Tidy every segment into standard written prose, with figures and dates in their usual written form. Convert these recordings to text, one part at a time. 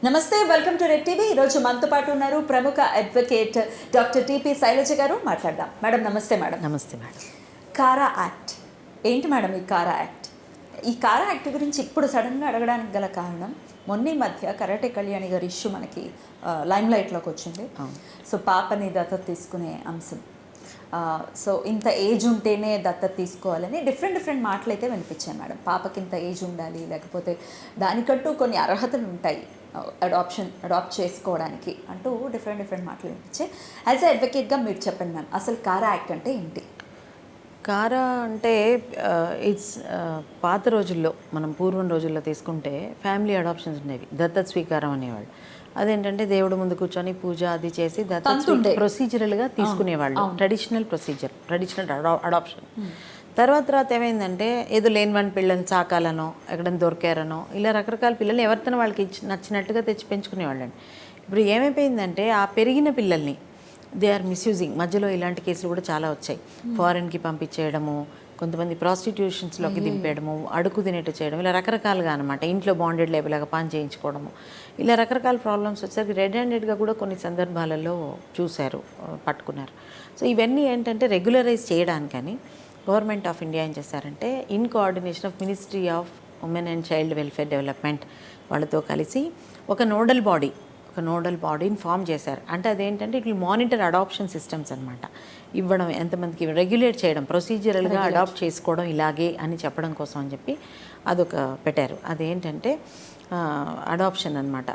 నమస్తే, welcome to red TV. ఈరోజు మనతో పాటు ఉన్నారు ప్రముఖ అడ్వకేట్ డాక్టర్ టిపి శైలజ గారు. మాట్లాడదాం. మేడం నమస్తే. మేడం నమస్తే. మేడం కారా యాక్ట్ ఏంటి మేడం? ఈ కారా యాక్ట్ గురించి ఇప్పుడు సడన్గా అడగడానికి గల కారణం, మొన్న మధ్య కరాటే కళ్యాణి గారి ఇష్యూ మనకి లైమ్ లైట్లోకి వచ్చింది. సో పాపని దత్తత తీసుకునే అంశం. సో ఇంత ఏజ్ ఉంటేనే దత్తత తీసుకోవాలని డిఫరెంట్ మాటలు అయితే వినిపించాయి మేడం. పాపకి ఇంత ఏజ్ ఉండాలి, లేకపోతే దానికంటూ కొన్ని అర్హతలు ఉంటాయి అడాప్ట్ చేసుకోవడానికి అంటూ డిఫరెంట్ మాటలు వినిపించాయి. యాజ్ ఎ అడ్వకేట్గా మీరు చెప్పండి మ్యామ్, అసలు కారా యాక్ట్ అంటే ఏంటి? కారా అంటే ఇట్స్ పాత రోజుల్లో, మనం పూర్వం రోజుల్లో తీసుకుంటే ఫ్యామిలీ అడాప్షన్స్ ఉండేవి. దత్తత స్వీకారం అనేవాళ్ళు. అదేంటంటే దేవుడు ముందు కూర్చొని పూజ అది చేసి దత్తత ప్రొసీజరల్గా తీసుకునేవాళ్ళు. Traditional adoption. తర్వాత ఏమైందంటే ఏదో లేని వాని పిల్లల్ని చాకాలనో, ఎక్కడైనా దొరికారనో, ఇలా రకరకాల పిల్లల్ని ఎవరితోనో వాళ్ళకి నచ్చినట్టుగా తెచ్చి పెంచుకునేవాళ్ళండి. ఇప్పుడు ఏమైపోయిందంటే ఆ పెరిగిన పిల్లల్ని దే ఆర్ మిస్యూజింగ్. మధ్యలో ఇలాంటి కేసులు కూడా చాలా వచ్చాయి. ఫారెన్కి పంపించేయడము, కొంతమంది ప్రాస్టిట్యూషన్స్లోకి దింపేయడము, అడుగు తినేట్టు చేయడం, ఇలా రకరకాలుగా అనమాట. ఇంట్లో బాండెడ్ లేబులాగా పని చేయించుకోవడము, ఇలా రకరకాల ప్రాబ్లమ్స్ వచ్చేసరికి రెడ్ హ్యాండెడ్గా కూడా కొన్ని సందర్భాలలో చూశారు, పట్టుకున్నారు. సో ఇవన్నీ ఏంటంటే రెగ్యులరైజ్ చేయడానికని గవర్నమెంట్ ఆఫ్ ఇండియా ఏం చేశారంటే, in coordination of ministry of women and child welfare development వాళ్ళతో కలిసి ఒక నోడల్ బాడీని ఫామ్ చేశారు. అంటే అదేంటంటే it will monitor adoption systems అనమాట. ఇవ్వడం, ఎంతమందికి రెగ్యులేట్ చేయడం, ప్రొసీజరల్గా అడాప్ట్ చేసుకోవడం ఇలాగే అని చెప్పడం కోసం అని చెప్పి అదొక పెట్టారు. అదేంటంటే అడాప్షన్ అనమాట,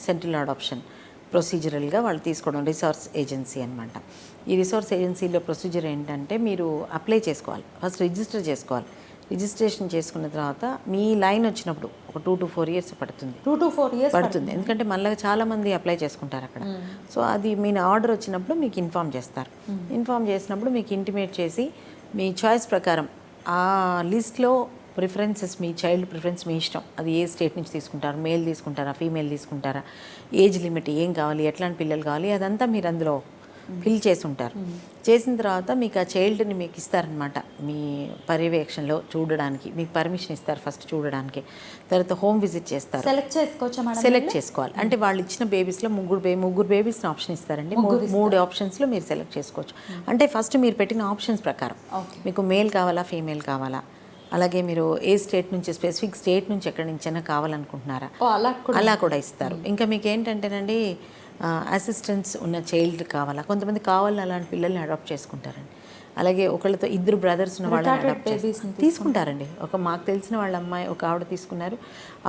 సెంట్రల్ అడాప్షన్ ప్రొసీజరల్గా వాళ్ళు తీసుకోవడం. రిసోర్స్ ఏజెన్సీ అనమాట. ఈ రిసోర్స్ ఏజెన్సీలో ప్రొసీజర్ ఏంటంటే, మీరు అప్లై చేసుకోవాలి, ఫస్ట్ రిజిస్టర్ చేసుకోవాలి. రిజిస్ట్రేషన్ చేసుకున్న తర్వాత మీ లైన్ వచ్చినప్పుడు ఒక 2 to 4 years పడుతుంది. 2 to 4 years పడుతుంది. ఎందుకంటే మళ్ళీ చాలామంది అప్లై చేసుకుంటారు అక్కడ. సో అది మీ ఆర్డర్ వచ్చినప్పుడు మీకు ఇన్ఫామ్ చేస్తారు. ఇన్ఫామ్ చేసినప్పుడు మీకు ఇంటిమేట్ చేసి మీ చాయిస్ ప్రకారం ఆ లిస్ట్లో ప్రిఫరెన్సెస్, మీ చైల్డ్ ప్రిఫరెన్స్ మీ ఇష్టం. అది ఏ స్టేట్ నుంచి తీసుకుంటారు, మేల్ తీసుకుంటారా, ఫీమేల్ తీసుకుంటారా, ఏజ్ లిమిట్ ఏం కావాలి, ఎట్లాంటి పిల్లలు కావాలి, అదంతా మీరు అందులో ఫిల్ చేసి ఉంటారు. చేసిన తర్వాత మీకు ఆ చైల్డ్ని మీకు ఇస్తారనమాట. మీ పర్యవేక్షణలో చూడడానికి మీకు పర్మిషన్ ఇస్తారు ఫస్ట్ చూడడానికి. తర్వాత హోమ్ విజిట్ చేస్తారు. సెలెక్ట్ చేసుకోవాలి. అంటే వాళ్ళు ఇచ్చిన బేబీస్లో ముగ్గురు బేబీస్ని ఆప్షన్ ఇస్తారండి. 3 ఆప్షన్స్లో మీరు సెలెక్ట్ చేసుకోవచ్చు. అంటే ఫస్ట్ మీరు పెట్టిన ఆప్షన్స్ ప్రకారం మీకు మేల్ కావాలా, ఫీమేల్ కావాలా, అలాగే మీరు ఏ స్టేట్ నుంచి, స్పెసిఫిక్ స్టేట్ నుంచి ఎక్కడి నుంచైనా కావాలనుకుంటున్నారా, అలా కూడా ఇస్తారు. ఇంకా మీకు ఏంటంటేనండి, అసిస్టెంట్స్ ఉన్న చైల్డ్ కావాలా, కొంతమంది కావాలని అలాంటి పిల్లల్ని అడాప్ట్ చేసుకుంటారండి. అలాగే ఒకళ్ళతో 2 బ్రదర్స్ ఉన్న వాళ్ళని అడాప్ట్ తీసుకుంటారండి. మాకు తెలిసిన వాళ్ళ అమ్మాయి, ఒక ఆవిడ తీసుకున్నారు.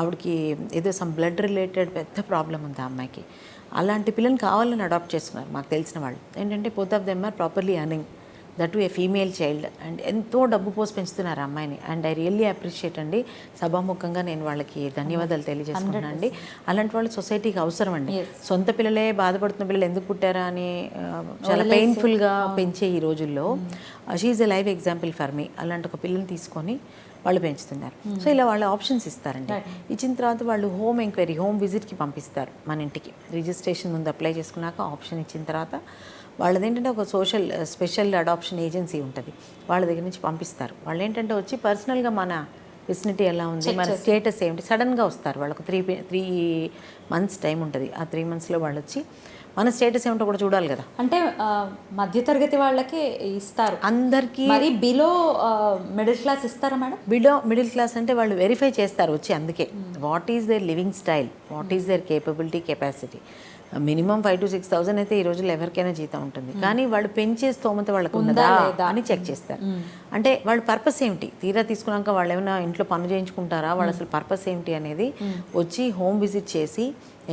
ఆవిడకి ఏదో సమ్ బ్లడ్ రిలేటెడ్ పెద్ద ప్రాబ్లం ఉంది ఆ అమ్మాయికి. అలాంటి పిల్లల్ని కావాలని అడాప్ట్ చేసుకున్నారు మాకు తెలిసిన వాళ్ళు. ఏంటంటే both of them are properly earning, that a female child, and ఎంతో డబ్బు పోసి పెంచుతున్నారు ఆ అమ్మాయిని. అండ్ ఐ రియల్లీ అప్రిషియేట్ అండి. సభాముఖంగా నేను వాళ్ళకి ధన్యవాదాలు తెలియజేసుకున్నాను అండి. అలాంటి వాళ్ళు సొసైటీకి అవసరం అండి. సొంత పిల్లలే బాధపడుతున్న పిల్లలు ఎందుకు పుట్టారా అని చాలా పెయిన్ఫుల్గా పెంచే ఈ రోజుల్లో she is a live example for me. అలాంటి ఒక పిల్లని తీసుకొని వాళ్ళు పెంచుతున్నారు. సో ఇలా వాళ్ళు ఆప్షన్స్ ఇస్తారండి. ఇచ్చిన తర్వాత వాళ్ళు హోమ్ ఎంక్వైరీ, హోమ్ విజిట్కి పంపిస్తారు మన ఇంటికి. రిజిస్ట్రేషన్ ముందు అప్లై చేసుకున్నాక ఆప్షన్ ఇచ్చిన తర్వాత వాళ్ళది ఏంటంటే ఒక స్పెషల్ అడాప్షన్ ఏజెన్సీ ఉంటుంది, వాళ్ళ దగ్గర నుంచి పంపిస్తారు. వాళ్ళు ఏంటంటే వచ్చి పర్సనల్గా మన ఫెసిలిటీ ఎలా ఉంది, మన స్టేటస్ ఏమిటి, సడన్గా వస్తారు. వాళ్ళకు 3 months టైం ఉంటుంది. ఆ 3 monthsలో వాళ్ళు వచ్చి మన స్టేటస్ ఏమిటో కూడా చూడాలి కదా. అంటే మధ్యతరగతి వాళ్ళకి ఇస్తారు, అందరికీ. మరి బిలో మిడిల్ క్లాస్ ఇస్తారా మేడం? బిలో మిడిల్ క్లాస్ అంటే వాళ్ళు వెరిఫై చేస్తారు వచ్చి. అందుకే what is their living style, what is their capability, capacity. Minimum 5,000 to 6,000 అయితే ఈ రోజుల్లో ఎవరికైనా జీతం ఉంటుంది. కానీ వాళ్ళు పెంచే స్తోమత వాళ్ళకు ఉందా అని చెక్ చేస్తారు. అంటే వాళ్ళ పర్పస్ ఏమిటి, తీరా తీసుకున్నాక వాళ్ళు ఏమైనా ఇంట్లో పనులు చేయించుకుంటారా, వాళ్ళు అసలు పర్పస్ ఏమిటి అనేది వచ్చి హోమ్ విజిట్ చేసి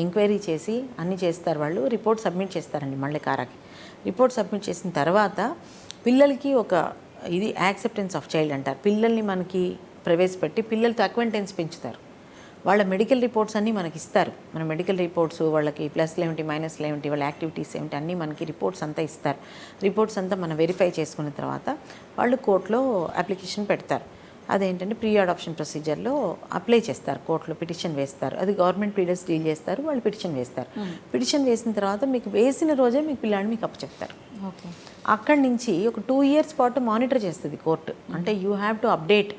ఎంక్వైరీ చేసి అన్నీ చేస్తారు. వాళ్ళు రిపోర్ట్ సబ్మిట్ చేస్తారండి మళ్ళీ కారాకి. రిపోర్ట్ సబ్మిట్ చేసిన తర్వాత పిల్లలకి ఒక ఇది యాక్సెప్టెన్స్ ఆఫ్ చైల్డ్ అంటారు. పిల్లల్ని మనకి ప్రవేశపెట్టి పిల్లలతో అక్వెంటెన్స్ పెంచుతారు. వాళ్ళ మెడికల్ రిపోర్ట్స్ అన్నీ మనకి ఇస్తారు. మన మెడికల్ రిపోర్ట్స్, వాళ్ళకి ప్లస్లు ఏమిటి, మైనస్లు ఏమిటి, వాళ్ళ యాక్టివిటీస్ ఏమిటి, అన్నీ మనకి రిపోర్ట్స్ అంతా ఇస్తారు. రిపోర్ట్స్ అంతా మనం వెరిఫై చేసుకున్న తర్వాత వాళ్ళు కోర్టులో అప్లికేషన్ పెడతారు. అదేంటంటే ప్రీ అడాప్షన్ ప్రొసీజర్లో అప్లై చేస్తారు, కోర్టులో పిటిషన్ వేస్తారు. అది గవర్నమెంట్ పీరియడ్స్ డీల్ చేస్తారు, వాళ్ళు పిటిషన్ వేస్తారు. పిటిషన్ వేసిన తర్వాత మీకు వేసిన రోజే మీకు పిల్లాడిని మీకు అప్పచెప్తారు. అక్కడి నుంచి ఒక 2 years పాటు మానిటర్ చేస్తుంది కోర్టు. అంటే you have to update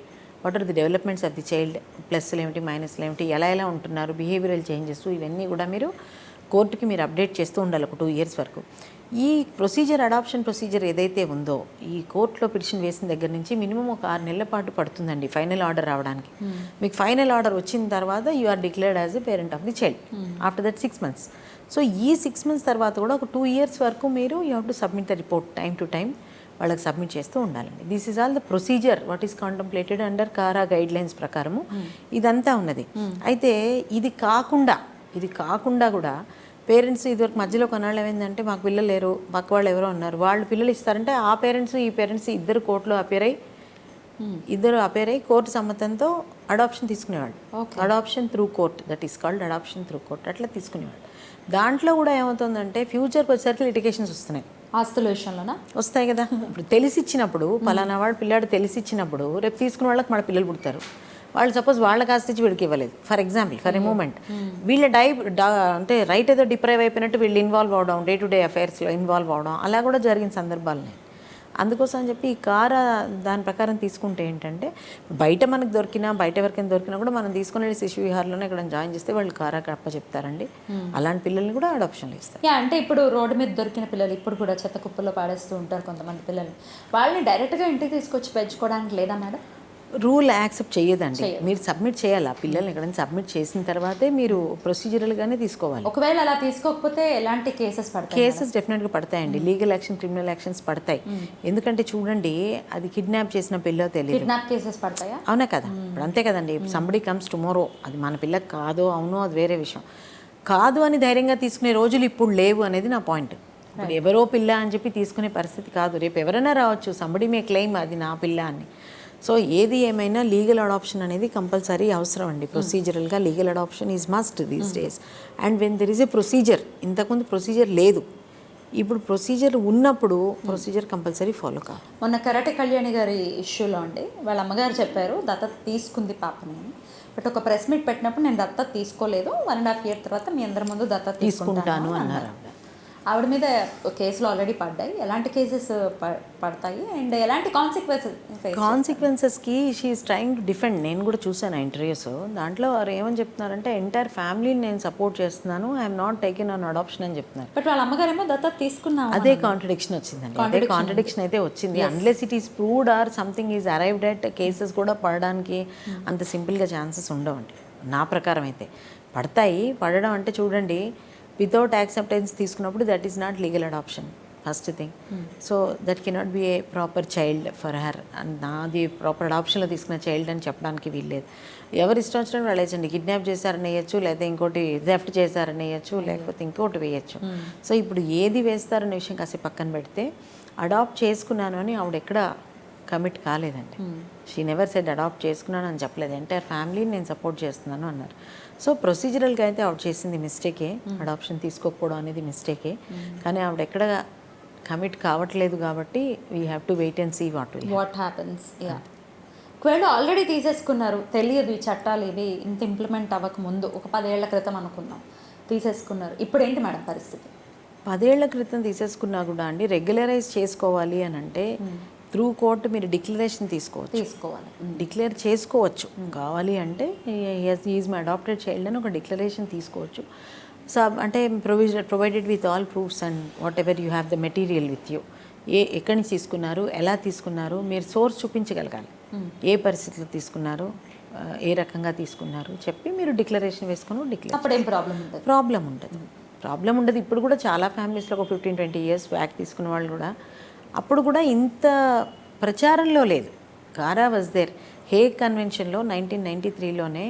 what are the developments of the child, ప్లస్లు ఏమిటి, మైనస్లు ఏమిటి, ఎలా ఉంటున్నారు, బిహేవియరల్ చేంజెస్, ఇవన్నీ కూడా మీరు కోర్టుకి మీరు అప్డేట్ చేస్తూ ఉండాలి ఒక 2 years వరకు. ఈ ప్రొసీజర్, అడాప్షన్ ప్రొసీజర్ ఏదైతే ఉందో, ఈ కోర్టులో పిటిషన్ వేసిన దగ్గర నుంచి మినిమం ఒక 6 నెలల పాటు పడుతుందండి ఫైనల్ ఆర్డర్ రావడానికి. మీకు ఫైనల్ ఆర్డర్ వచ్చిన తర్వాత you are declared as a parent of the child. After that 6 months. So ఈ 6 months తర్వాత కూడా ఒక 2 years వరకు మీరు you have to submit the report time to time వాళ్ళకి సబ్మిట్ చేస్తూ ఉండాలండి. This is all the procedure what is contemplated under CARA guidelines ప్రకారము ఇదంతా ఉన్నది. అయితే ఇది కాకుండా కూడా పేరెంట్స్ ఇదివరకు మధ్యలో కొన్నాళ్ళు ఏమైందంటే మాకు పిల్లలు లేరు, పక్క వాళ్ళు ఎవరో ఉన్నారు, వాళ్ళు పిల్లలు ఇస్తారంటే ఆ పేరెంట్స్ ఈ పేరెంట్స్ ఇద్దరు కోర్టులో అపేర్ అయ్యి కోర్టు సమ్మతంతో అడాప్షన్ తీసుకునేవాళ్ళు. Adoption through court, that is called adoption through court, అట్లా తీసుకునేవాళ్ళు. దాంట్లో కూడా ఏమవుతుందంటే ఫ్యూచర్కి వచ్చేసరికి లిటిగేషన్స్ వస్తున్నాయి. ఆస్తుల విషయంలోనా వస్తాయి కదా. ఇప్పుడు తెలిసిచ్చినప్పుడు పలానా వాడు పిల్లాడు తెలిసిచ్చినప్పుడు రేపు తీసుకున్న వాళ్ళకి మన పిల్లలు పుడతారు. వాళ్ళు సపోజ్ వాళ్ళకి ఆస్తి ఇచ్చి వీడికి ఇవ్వలేదు, for example, for a moment వీళ్ళ అంటే రైట్ ఏదో డిప్రైవ్ అయిపోయినట్టు వీళ్ళు ఇన్వాల్వ్ అవడం, డే టు డే అఫైర్స్లో ఇన్వాల్వ్ అవడం, అలా కూడా జరిగిన సందర్భాలున్నాయి. అందుకోసం అని చెప్పి ఈ కారా దాని ప్రకారం తీసుకుంటే ఏంటంటే బయట మనకు దొరికినా, బయట ఎవరికైనా దొరికినా కూడా మనం తీసుకునే శిశు విహార్లోనే ఇక్కడ జాయిన్ చేస్తే వాళ్ళు కారాకి అప్ప చెప్తారండి. అలాంటి పిల్లల్ని కూడా అడాప్షన్లు ఇస్తారు. అంటే ఇప్పుడు రోడ్డు మీద దొరికిన పిల్లలు ఇప్పుడు కూడా చెత్త కుప్పల్లో పాడేస్తూ ఉంటారు కొంతమంది పిల్లలు, వాళ్ళని డైరెక్ట్గా ఇంటికి తీసుకొచ్చి పెంచుకోవడానికి లేదా మేడం? రూల్ యాక్సెప్ట్ చేయదండి. మీరు సబ్మిట్ చేయాలి, ఆ పిల్లల్ని ఎక్కడైనా సబ్మిట్ చేసిన తర్వాతే మీరు ప్రొసీజరల్గానే తీసుకోవాలి. ఒకవేళ అలా తీసుకోకపోతే ఎలాంటి కేసెస్ పడతాయి? కేసెస్ డెఫినెట్గా పడతాయండి. లీగల్ యాక్షన్, క్రిమినల్ యాక్షన్స్ పడతాయి. ఎందుకంటే చూడండి, అది కిడ్నాప్ చేసిన పిల్లో తెలియదు. కిడ్నాప్ కేసెస్ పడతాయా? అవునా కదా. ఇప్పుడు అంతే కదండి. సంబడి కమ్స్ టుమారో, అది మన పిల్లకి కాదో అవునో అది వేరే విషయం. కాదు అని ధైర్యంగా తీసుకునే రోజులు ఇప్పుడు లేవు అనేది నా పాయింట్. ఇప్పుడు ఎవరో పిల్ల అని చెప్పి తీసుకునే పరిస్థితి కాదు. రేపు ఎవరైనా రావచ్చు, సంబడి మే క్లెయిమ్ అది నా పిల్ల అని. సో ఏది ఏమైనా లీగల్ అడాప్షన్ అనేది కంపల్సరీ అవసరం అండి. ప్రొసీజరల్గా legal adoption is must these days. And when there is a procedure, ఇంతకుముందు ప్రొసీజర్ లేదు, ఇప్పుడు ప్రొసీజర్ ఉన్నప్పుడు ప్రొసీజర్ కంపల్సరీ ఫాలో కావాలి. మొన్న కరాటే కళ్యాణి గారి ఇష్యూలో అండి వాళ్ళ అమ్మగారు చెప్పారు దత్తత తీసుకుంది పాపని అని. బట్ ఒక ప్రెస్ మీట్ పెట్టినప్పుడు నేను దత్తత తీసుకోలేదు, 1.5 year తర్వాత మీ అందరి ముందు దత్తత తీసుకుంటాను అన్నారు. ఆవిడ మీద కేసులు ఆల్రెడీ పడ్డాయి. ఎలాంటి కేసెస్ పడతాయి అండ్ ఎలాంటి కాన్సిక్వెన్సెస్కి she is trying to defend. నేను కూడా చూసాను ఆ ఇంటర్వ్యూస్. దాంట్లో వారు ఏమని చెప్తున్నారంటే ఎంటైర్ ఫ్యామిలీని నేను సపోర్ట్ చేస్తున్నాను, I'm not taken on adoption అని చెప్తున్నారు. బట్ వాళ్ళ అమ్మగారేమో దత్తత తీసుకున్నాం. అదే కాంట్రడిక్షన్ వచ్చిందండి. అదే కాంట్రడిక్షన్ అయితే వచ్చింది. Unless it is proved or something is arrived at cases కూడా పడడానికి అంత సింపుల్గా ఛాన్సెస్ ఉండవండి. నా ప్రకారం అయితే పడతాయి. పడడం అంటే చూడండి, వితౌట్ యాక్సెప్టెన్స్ తీసుకున్నప్పుడు that is not legal adoption first thing. So that cannot be a proper child for her. And నాది ప్రాపర్ అడాప్షన్లో తీసుకున్న చైల్డ్ అని చెప్పడానికి వీల్లేదు. ఎవరు ఇష్టం వచ్చినట్టు వాళ్ళు వేయచ్చండి. కిడ్నాప్ చేశారని వేయచ్చు, లేకపోతే ఇంకోటి థెఫ్ట్ చేశారని వేయచ్చు, లేకపోతే ఇంకోటి వేయచ్చు. సో ఇప్పుడు ఏది వేస్తారనే విషయం కాసేపు పక్కన పెడితే, అడాప్ట్ చేసుకున్నాను అని ఆవిడ ఎక్కడ కమిట్ కాలేదండి. షీ నెవర్ సెడ్ అడాప్ట్ చేసుకున్నాను అని చెప్పలేదు. ఎంటైర్ ఫ్యామిలీని నేను సపోర్ట్ చేస్తున్నాను అన్నారు. సో ప్రొసీజరల్గా అయితే ఆవిడ చేసింది మిస్టేకే, అడాప్షన్ తీసుకోకపోవడం అనేది మిస్టేకే. కానీ ఆవిడ ఎక్కడ కమిట్ కావట్లేదు కాబట్టి we have to wait and see what happens. ఒకవేళ ఆల్రెడీ తీసేసుకున్నారు, తెలియదు ఈ చట్టాలు ఇవి ఇంత ఇంప్లిమెంట్ అవ్వక ముందు, ఒక 10 ఏళ్ల క్రితం అనుకుందాం తీసేసుకున్నారు, ఇప్పుడు ఏంటి మేడం పరిస్థితి? 10 ఏళ్ల క్రితం తీసేసుకున్నా కూడా అండి, రెగ్యులరైజ్ చేసుకోవాలి అని అంటే త్రూ కోర్టు మీరు డిక్లరేషన్ తీసుకోవాలి, డిక్లేర్ చేసుకోవచ్చు. కావాలి అంటే ఈజ్ మై అడాప్టెడ్ చైల్డ్ అని ఒక డిక్లరేషన్ తీసుకోవచ్చు. సో అంటే provided with all proofs and what ever you have the material with you. ఎక్కడి నుంచి తీసుకున్నారు, ఎలా తీసుకున్నారు, మీరు సోర్స్ చూపించగలగాలి. ఏ పరిస్థితుల్లో తీసుకున్నారు, ఏ రకంగా తీసుకున్నారు చెప్పి మీరు డిక్లరేషన్ వేసుకుని ప్రాబ్లం ఉండదు. ఇప్పుడు కూడా చాలా ఫ్యామిలీస్లో ఒక 15-20 years బ్యాక్ తీసుకున్న వాళ్ళు కూడా అప్పుడు కూడా ఇంత ప్రచారంలో లేదు. CARA was there. హేగ్ కన్వెన్షన్లో 1993లోనే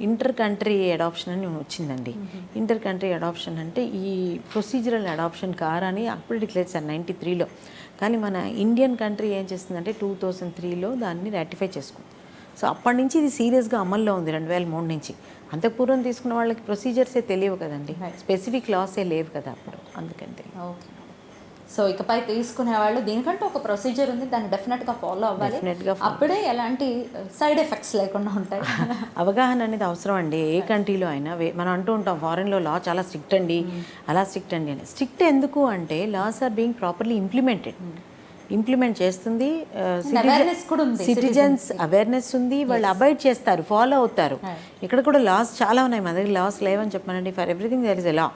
ఇంటర్ కంట్రీ అడాప్షన్ అని వచ్చిందండి. ఇంటర్ కంట్రీ అడాప్షన్ అంటే ఈ ప్రొసీజరల్ అడాప్షన్ కారాని అప్పుడు డిక్లేర్ చేశారు 93లో. కానీ మన ఇండియన్ కంట్రీ ఏం చేస్తుందంటే 2003లో దాన్ని రాటిఫై చేసుకుంది. సో అప్పటి నుంచి ఇది సీరియస్గా అమల్లో ఉంది 2003 నుంచి. అంతకుపూర్వం తీసుకున్న వాళ్ళకి ప్రొసీజర్సే తెలియవు కదండి, స్పెసిఫిక్ లాసే లేవు కదా అప్పుడు, అందుకంటే. ఓకే. సో ఇకపై తీసుకునే వాళ్ళు దీనికంటే ఒక ప్రొసీజర్ ఉంది, దాన్ని డెఫినెట్గా ఫాలో అవ్వాలి. అప్పుడే ఎలాంటి సైడ్ ఎఫెక్ట్స్ లేకుండా ఉంటాయి. అవగాహన అనేది అవసరం అండి. ఏ కంట్రీలో అయినా మనం అంటూ ఉంటాం ఫారెన్లో లా చాలా స్ట్రిక్ట్ అండి, అలా స్ట్రిక్ట్ అండి అని. స్ట్రిక్ట్ ఎందుకు అంటే laws are being properly implemented. Implement చేస్తుంది. awareness కూడా ఉంది సిటిజన్స్ అవేర్నెస్ ఉంది, వాళ్ళు అబాయిడ్ చేస్తారు, ఫాలో అవుతారు. ఇక్కడ కూడా లాస్ చాలా ఉన్నాయి, మన దగ్గర లాస్ లేవని చెప్పానండి. For everything there is a law.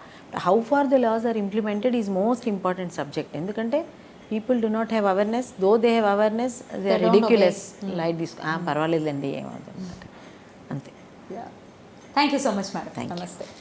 How far the laws are implemented is most important subject. ఎందుకంటే people do not have awareness, though they have awareness they are ridiculous. Light పర్వాలేదండి ఏమవుతుంది అంతే. Thank you so much madam. నమస్తే.